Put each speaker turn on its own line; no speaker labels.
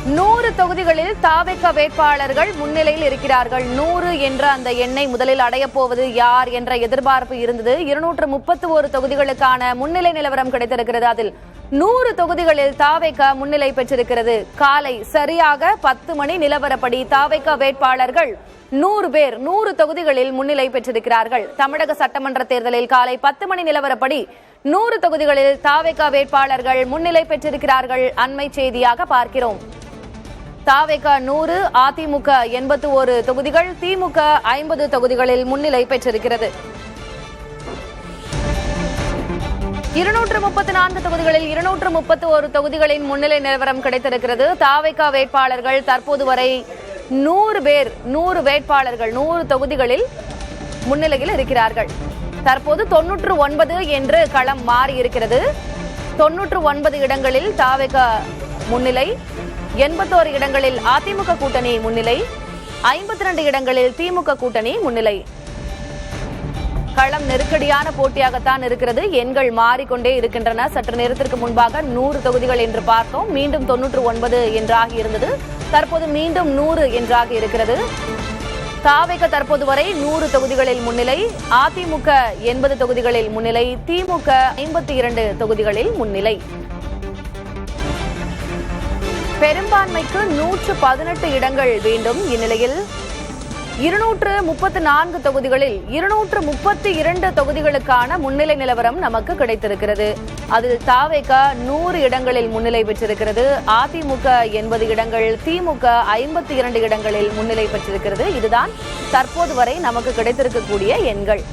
100 தொகுதிகளில் தாவேக வேட்பாளர்கள் முன்னிலையில் இருக்கிறார்கள். 100 என்ற அந்த எண்ணை முதலில் அடையப் போவது யார் என்ற எதிர்பார்ப்பு இருந்தது. 231 தொகுதிகளுக்கான முன்னிலை நிலவரம் கிடைத்திருக்கிறது. அதில் 100 தொகுதிகளில் தாவேக முன்னிலை பெற்றிருக்கிறது. காலை சரியாக 10 மணி நிலவரப்படி தாவேக வேட்பாளர்கள் 100 பேர் 100 தொகுதிகளில் முன்னிலை பெற்றிருக்கிறார்கள். தமிழக சட்டமன்ற தேர்தலில் காலை 10 மணி நிலவரப்படி 100 தொகுதிகளில் தாவேக வேட்பாளர்கள் முன்னிலை பெற்றிருக்கிறார்கள். அண்மை செய்தியாக பார்க்கிறோம். தாவேக 100, அதிமுக 81 தொகுதிகள், திமுக 50 தொகுதிகளில் முன்னிலை பெற்றிருக்கிறது. 234 தொகுதிகளில் 231 தொகுதிகளின் முன்னிலை நிலவரம் கிடைத்திருக்கிறது. தாவேக வேட்பாளர்கள் தற்போது வரை 100 பேர் 100 வேட்பாளர்கள் 100 தொகுதிகளில் முன்னிலையில் இருக்கிறார்கள். தற்போது 99 என்று களம் மாறி இருக்கிறது. 99 இடங்களில் தாவேக முன்னிலை, 81 இடங்களில் அதிமுக கூட்டணி முன்னிலை, 52 இடங்களில் திமுக கூட்டணி முன்னிலை. களம் நெருக்கடியான போட்டியாகத்தான் இருக்கிறது. எண்கள் மாறிக்கொண்டே இருக்கின்றன. சற்று நேரத்திற்கு முன்பாக 100 தொகுதிகள் என்று பார்த்தோம். மீண்டும் 99 என்றாகி இருந்தது. தற்போது மீண்டும் 100 என்றாகி இருக்கிறது. தாவேக தற்போது வரை 100 தொகுதிகளில் முன்னிலை, அதிமுக 80 தொகுதிகளில் முன்னிலை, திமுக 52 தொகுதிகளில் முன்னிலை. பெரும்பான்மைக்கு 118 இடங்கள் வேண்டும். இந்நிலையில் 234 தொகுதிகளில் 232 தொகுதிகளுக்கான முன்னிலை நிலவரம் நமக்கு கிடைத்திருக்கிறது. அதில் தாவேக 100 இடங்களில் முன்னிலை பெற்றிருக்கிறது. அதிமுக 80 இடங்கள், திமுக 52 இடங்களில் முன்னிலை பெற்றிருக்கிறது. இதுதான் தற்போது வரை நமக்கு கிடைத்திருக்கக்கூடிய எண்கள்.